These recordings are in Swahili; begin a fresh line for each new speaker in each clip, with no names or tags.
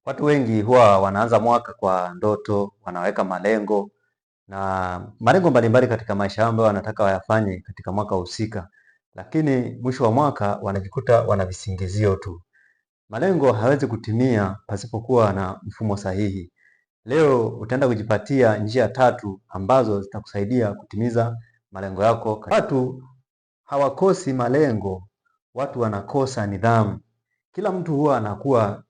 Watu wengi huwa wanaanza mwaka kwa ndoto, wanaweka malengo na malengo mbalimbali katika maisha yao ambayo wanataka wayafanye katika mwaka husika, lakini mwisho wa mwaka wanajikuta wana visingizio tu. Malengo hayawezi kutimia pasipokuwa na mfumo sahihi. Leo utaenda kujipatia njia tatu ambazo zitakusaidia kutimiza malengo yako. Watu hawakosi malengo, watu wanakosa nidhamu. Kila mtu huwa anakuwa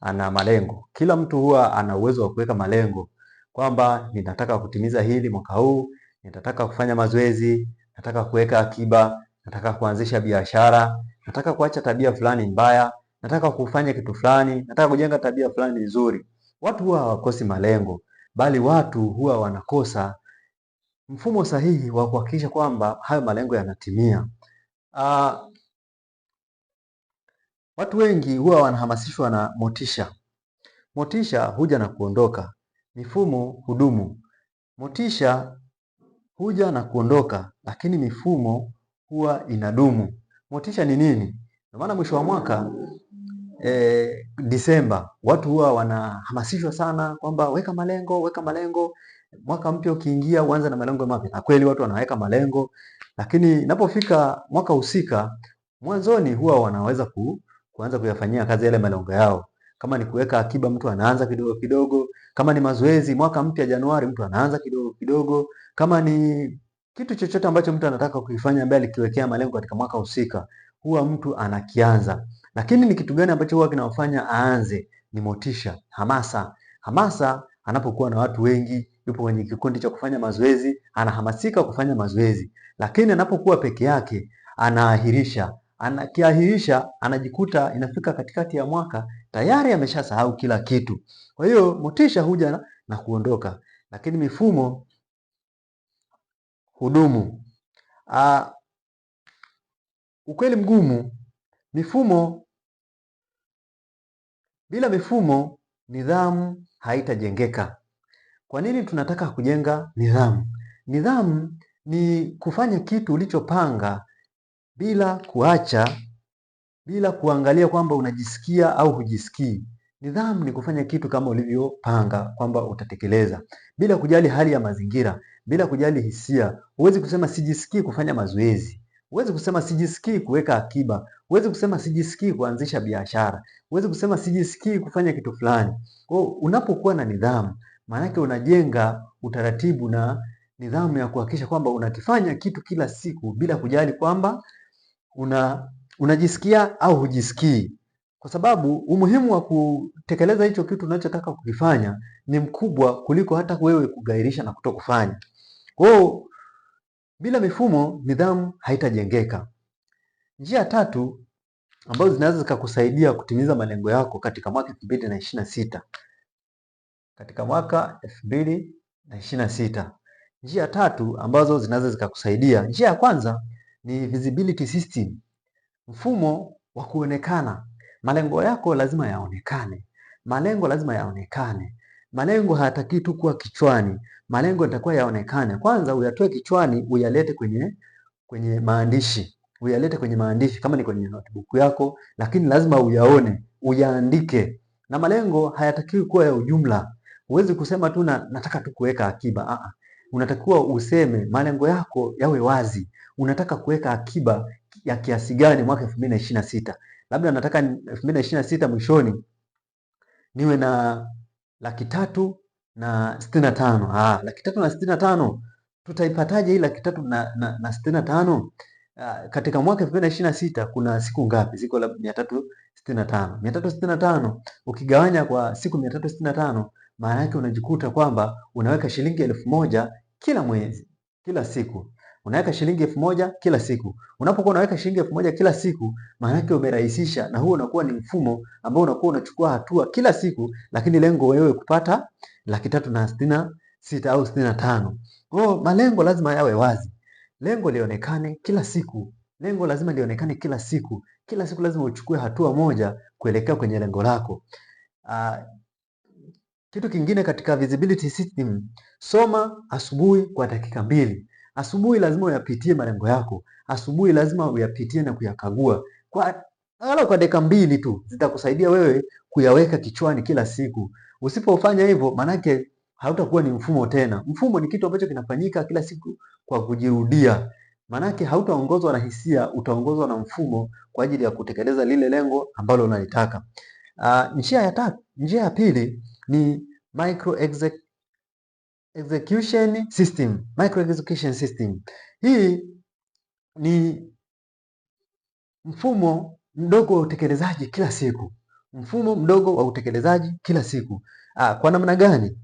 ana malengo. Kila mtu huwa ana uwezo wa kuweka malengo kwamba ninataka kutimiza hili mwaka huu, ninataka kufanya mazoezi, nataka kuweka akiba, nataka kuanzisha biashara, nataka kuacha tabia fulani mbaya, nataka kufanya kitu fulani, nataka kujenga tabia fulani nzuri. Watu huwa hawakosi malengo, bali watu huwa wanakosa mfumo sahihi wa kuhakikisha kwamba hayo malengo yanatimia. Watu wengi huwa wanahamasishwa na motisha. Motisha huja na kuondoka, mifumo hudumu. Motisha huja na kuondoka, lakini mifumo huwa inadumu. Motisha ni nini? Ndio maana mwisho wa mwaka Disemba, watu huwa wanahamasishwa sana kwamba weka malengo, weka malengo. Mwaka mpya ukiingia uanze na malengo mapya. Na kweli watu wanaweka malengo, lakini inapofika mwaka husika, mwanzoni huwa wanaweza kuanza kuyafanyia kazi yale malengo yao. Kama ni kuweka akiba, mtu anaanza kidogo kidogo. Kama ni mazoezi, mwaka mpya Januari, mtu anaanza kidogo kidogo. Kama ni kitu chochote ambacho mtu anataka kuifanya mbele, alikiwekea malengo katika mwaka husika, huwa mtu anakianza. Lakini ni kitu gani ambacho huwa kinamfanya aanze? Ni motisha, hamasa. Hamasa anapokuwa na watu wengi, yupo kwenye kikundi cha kufanya mazoezi, anahamasika kufanya mazoezi. Lakini anapokuwa peke yake, anaahirisha. Anakiahirisha, anajikuta inafika katikati ya mwaka tayari ameshasahau kila kitu. Kwa hiyo motisha huja na kuondoka, lakini mifumo hudumu. Ukweli mgumu, bila mifumo nidhamu haitajengeka. Kwa nini tunataka kujenga nidhamu? Nidhamu ni kufanya kitu ulichopanga bila kuacha, bila kuangalia kwamba unajisikia au hujisikii. Nidhamu ni kufanya kitu kama ulivyopanga kwamba utatekeleza, bila kujali hali ya mazingira, bila kujali hisia. Huwezi kusema sijisikii kufanya mazoezi. Huwezi kusema sijisikii kuweka akiba. Huwezi kusema sijisikii kuanzisha biashara. Huwezi kusema sijisikii kufanya kitu fulani. Kwa hiyo unapokuwa na nidhamu, maana yake unajenga utaratibu na nidhamu ya kuhakikisha kwamba unakifanya kitu kila siku bila kujali kwamba unajisikia au hujisikii, kwa sababu umuhimu wa kutekeleza hicho kitu unachotaka kukifanya ni mkubwa kuliko hata wewe kugairisha na kutokufanya. Kwa hiyo bila mifumo nidhamu haitajengeka. Njia tatu ambazo zinaweza zikakusaidia kutimiza malengo yako katika mwaka 2026. Katika mwaka 2026. Njia tatu ambazo zinaweza zikakusaidia. Njia ya kwanza ni visibility system. Mfumo wa kuonekana. Malengo yako lazima yaonekane. Malengo lazima yaonekane. Malengo hayataki tu kuwa kichwani. Malengo yatakuwa yaonekane. Kwanza uyatoe kichwani, uyalete kwenye maandishi. Uyalete kwenye maandishi kama ni kwenye notebook yako, lakini lazima uyaone, uyaandike. Na malengo hayatakiwi kuwa ya ujumla. Huwezi kusema tu nataka tu kuweka akiba. Unatakiwa useme malengo yako yawe wazi. Unataka kuweka akiba ya kiasi gani mwaka 2026? Labda nataka 2026 mwishoni niwe na 365,000. 365,000 tutaipataje hii 365,000? Katika mwaka 2026 kuna siku ngapi? Ziko labda 365. 365 ukigawanya kwa siku 365, maana yake unajikuta kwamba unaweka shilingi 1,000 kila mwezi, kila siku. Unaweka shilingi 1,000 kila siku. Unapokuwa unaweka shilingi 1,000 kila siku, maana yake umerahisisha, na huo unakuwa ni mfumo ambao unakuwa unachukua hatua kila siku, lakini lengo wewe kupata 366 au 65. Kwa hiyo malengo lazima yawe wazi. Lengo lionekane kila siku. Lengo lazima lionekane kila siku. Kila siku lazima uchukue hatua moja kuelekea kwenye lengo lako. Kitu kingine katika visibility system, soma asubuhi kwa dakika 2. Asubuhi lazima uyapitie malengo yako. Asubuhi lazima uyapitie na kuyakagua. Kwa angalau kwa dakika 2 tu zitakusaidia wewe kuyaweka kichwani kila siku. Usipofanya hivyo, manake hautakuwa ni mfumo tena. Mfumo ni kitu ambacho kinafanyika kila siku kwa kujirudia. Manake hautaongozwa na hisia, utaongozwa na mfumo kwa ajili ya kutekeleza lile lengo ambalo unalitaka. Njia ya pili ni micro execution system. Micro execution system. Hii ni mfumo mdogo wa utekelezaji kila siku. Mfumo mdogo wa utekelezaji kila siku. Kwa namna gani?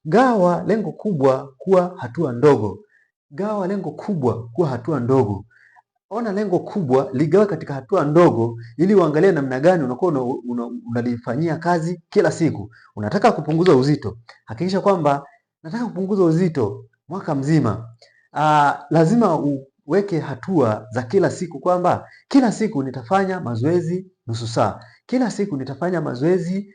Gawa lengo kubwa kuwa hatua ndogo. Gawa lengo kubwa kuwa hatua ndogo. Ona lengo kubwa, ligawe katika hatua ndogo ili uangalie namna gani unakuwa unalifanyia kazi kila siku. Unataka kupunguza uzito. Hakikisha kwamba nataka kupunguza uzito mwaka mzima. Lazima uweke hatua za kila siku, kwamba kila siku nitafanya mazoezi nusu saa. Kila siku nitafanya mazoezi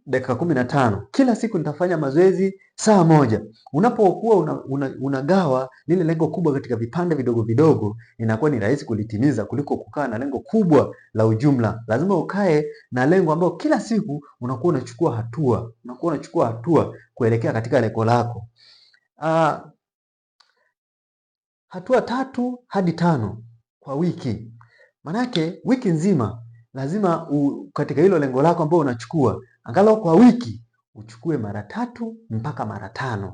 dakika 15. Kila siku nitafanya mazoezi saa moja. Unapokuwa unagawa lile lengo kubwa katika vipande vidogo vidogo, inakuwa ni rahisi kulitimiza kuliko kukaa na lengo kubwa la ujumla. Lazima ukae na lengo ambalo kila siku unakuwa unachukua hatua kuelekea katika lengo lako. Hatua 3 hadi 5 kwa wiki. Manake wiki nzima lazima katika hilo lengo lako ambalo unachukua, angalau kwa wiki uchukue mara 3 mpaka mara 5.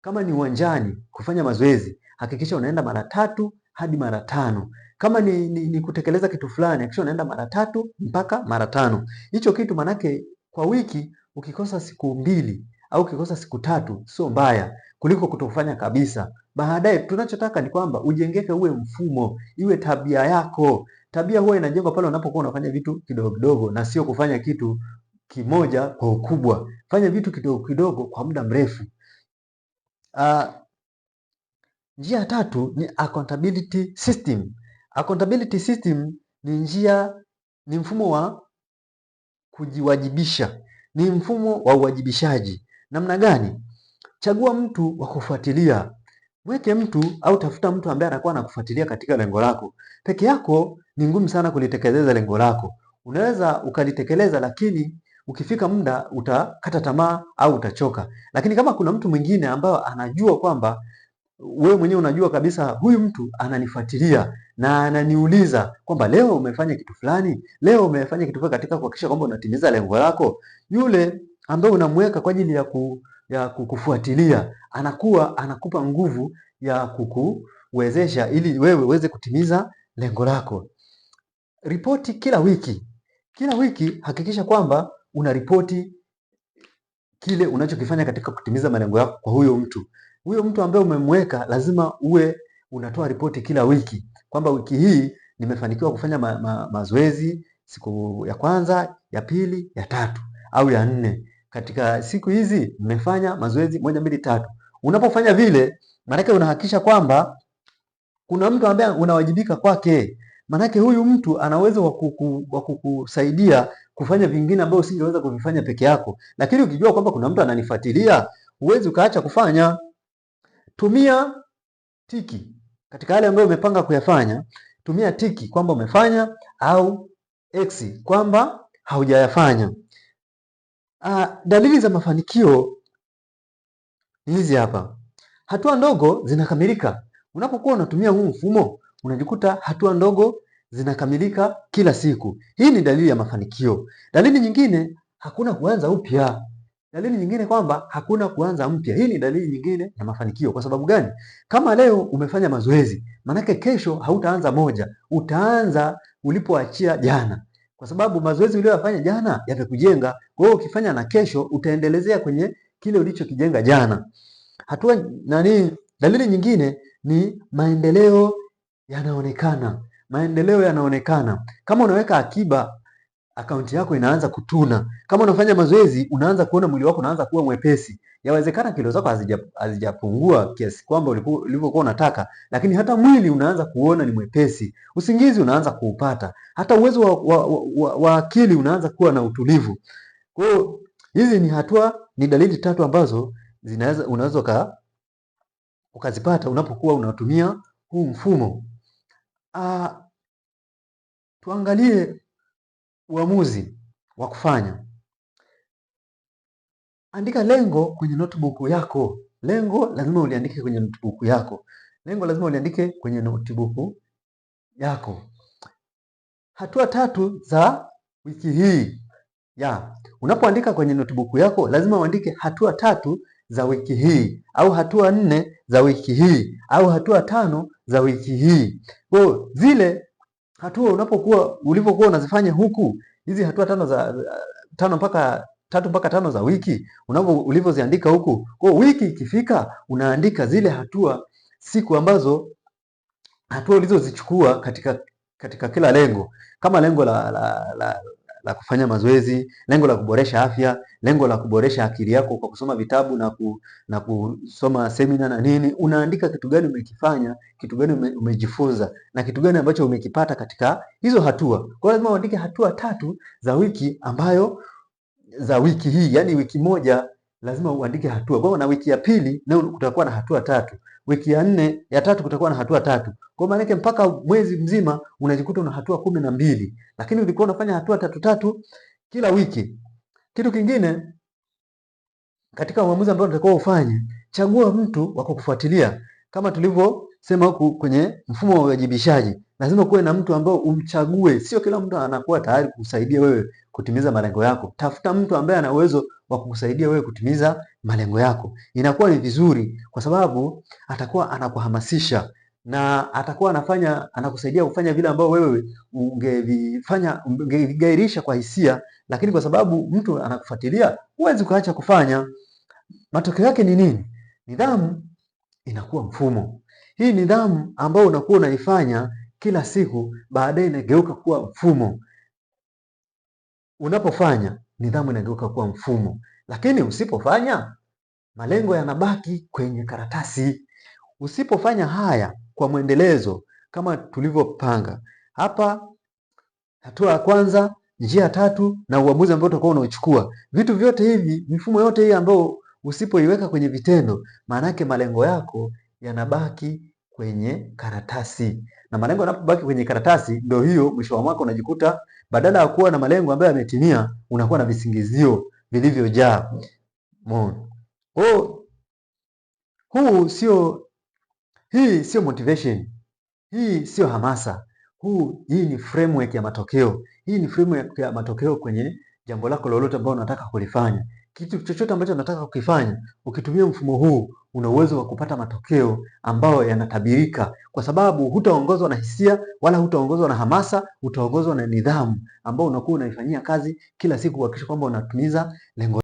Kama ni uwanjani kufanya mazoezi, hakikisha unaenda mara 3 hadi mara 5. Kama ni kutekeleza kitu fulani, hakikisha unaenda mara 3 mpaka mara 5. Hicho kitu manake kwa wiki ukikosa siku 2 au ukikosa siku 3 sio mbaya kuliko kutofanya kabisa. Baadaye tunachotaka ni kwamba ujengeke, uwe mfumo, iwe tabia yako. Tabia huwa inajengwa pale unapokuwa unafanya vitu kidogo kidogo na sio kufanya kitu kimoja kwa ukubwa. Fanya vitu kidogo kidogo kwa muda mrefu. Njia ya 3 ni accountability system. Accountability system ni mfumo wa kujiwajibisha. Ni mfumo wa uwajibishaji. Namna gani? Chagua mtu wa kufuatilia. Mweke mtu au tafuta mtu ambaye anakuwa anakufuatilia katika lengo lako. Peke yako ni ngumu sana kulitekeleza lengo lako. Unaweza ukalitekeleza, lakini ukifika muda utakata tamaa au utachoka. Lakini kama kuna mtu mwingine ambaye anajua kwamba wewe mwenyewe unajua kabisa huyu mtu ananifuatilia na ananiuliza kwamba leo umefanya kitu fulani, leo umefanya kitu fulani katika kuhakikisha kwamba unatimiza lengo lako, yule ambaye unamweka kwa ajili ya kukufuatilia anakupa nguvu ya kukuwezesha ili wewe uweze kutimiza lengo lako. Ripoti kila wiki. Kila wiki hakikisha kwamba unaripoti kile unachokifanya katika kutimiza malengo yako kwa huyo mtu. Huyo mtu ambaye umemweka lazima uwe unatoa ripoti kila wiki kwamba wiki hii nimefanikiwa kufanya mazoezi siku ya kwanza, ya pili, ya tatu au ya 4. Katika siku hizi nimefanya mazoezi 1, 2, 3. Unapofanya vile, maana unahakikisha kwamba kuna mtu ambaye unawajibika kwake. Maana huyu mtu ana uwezo wa kukusaidia kufanya vingine ambavyo usingeweza kuvifanya peke yako. Lakini ukijua kwamba kuna mtu ananifuatilia, huwezi ukaacha kufanya. Tumia tiki katika yale ambayo umepanga kuyafanya. Tumia tiki kwamba umefanya au X kwamba haujayafanya. Dalili za mafanikio hizi hapa. Hatua ndogo zinakamilika. Unapokuwa unatumia huu mfumo, unajikuta hatua ndogo zinakamilika kila siku. Hii ni dalili ya mafanikio. Dalili nyingine, hakuna kuanza upya. Dalili nyingine kwamba hakuna kuanza mpya. Hii ni dalili nyingine ya mafanikio. Kwa sababu gani? Kama leo umefanya mazoezi, manake kesho hautaanza moja, utaanza ulipoachia jana. Kwa sababu mazoezi uliyofanya jana yamekujenga. Kwa hiyo ukifanya na kesho utaendelezea kwenye kile ulichokijenga jana. Dalili nyingine ni maendeleo yanaonekana. Maendeleo yanaonekana. Kama unaweka akiba, akaunti yako inaanza kutuna. Kama unafanya mazoezi, unaanza kuona mwili wako unaanza kuwa mwepesi. Yawezekana kilo zako hazijapungua kiasi kwamba ulivyokuwa unataka, lakini hata mwili unaanza kuona ni mwepesi. Usingizi unaanza kuupata. Hata uwezo wa akili unaanza kuwa na utulivu. Kwa hiyo hizi ni dalili 3 ambazo unaweza ukazipata unapokuwa unatumia huu mfumo. Tuangalie uamuzi wa kufanya. Andika lengo kwenye notebook yako. Lengo lazima uliandike kwenye notebook yako. Lengo lazima uliandike kwenye notebook yako. Hatua 3 za wiki hii. Unapoandika kwenye notebook yako lazima uandike hatua 3 za wiki hii, au hatua 4 za wiki hii, au hatua 5 za wiki hii. Kwa zile hatua ulivyokuwa unazifanya huku, hizi hatua 3 mpaka 5 za wiki ulivyoziandika huku, kwa wiki ikifika unaandika zile hatua, siku ambazo hatua ulizozichukua katika kila lengo, kama lengo la kufanya mazoezi, lengo la kuboresha afya, lengo la kuboresha akili yako kwa kusoma vitabu na kusoma semina na nini. Unaandika kitu gani umekifanya, kitu gani umejifunza, na kitu gani ambacho umekipata katika hizo hatua. Kwa hiyo lazima uandike hatua 3 za wiki za wiki hii, yani wiki moja lazima uandike hatua. Kwa hiyo na wiki ya pili leo kutakuwa na hatua 3. Wiki ya 4 ya 3 kutakuwa na hatua 3. Kwa maana yake mpaka mwezi mzima unajikuta una hatua 12. Lakini ulikuwa unafanya hatua 3 kila wiki. Kitu kingine katika uamuzi ambao unatakiwa ufanye, chagua mtu wa kukufuatilia. Kama tulivyosema huku kwenye mfumo wa uwajibishaji, lazima kuwe na mtu ambao umchague. Sio kila mtu anakuwa tayari kukusaidia wewe kutimiza malengo yako. Tafuta mtu ambaye ana uwezo wa kukusaidia wewe kutimiza malengo yako. Inakuwa ni vizuri kwa sababu atakuwa anakuhamasisha na atakuwa anakusaidia kufanya vile ambao wewe ungevigairisha kwa hisia, lakini kwa sababu mtu anakufuatilia huwezi kuacha kufanya. Matokeo yake ni nini? Nidhamu inakuwa mfumo. Hii nidhamu ambayo unakuwa unaifanya kila siku, baadaye inageuka kuwa mfumo. Unapofanya, nidhamu inageuka kuwa mfumo. Lakini usipofanya, malengo yanabaki kwenye karatasi. Usipofanya haya kwa mwendelezo kama tulivyopanga hapa, hatua ya kwanza, njia ya 3 na uamuzi ambao utakuwa unachukua, vitu vyote hivi, mifumo yote hii ambayo usipoiweka kwenye vitendo, maana yake malengo yako yanabaki kwenye karatasi. Na malengo yanapobaki kwenye karatasi, ndio hiyo mwisho wa mwaka unajikuta badala ya kuwa na malengo ambayo yametimia, unakuwa na visingizio vilivyojaa. Hii sio motivation. Hii sio hamasa. Hii ni framework ya matokeo. Hii ni framework ya matokeo kwenye jambo lako lolote ambalo unataka kulifanya. Kitu chochote ambacho unataka kukifanya, ukitumia mfumo huu, una uwezo wa kupata matokeo ambayo yanatabirika, kwa sababu hutaongozwa na hisia wala hutaongozwa na hamasa, utaongozwa na nidhamu ambayo unakuwa unaifanyia kazi kila siku kuhakikisha kwamba unatimiza lengo.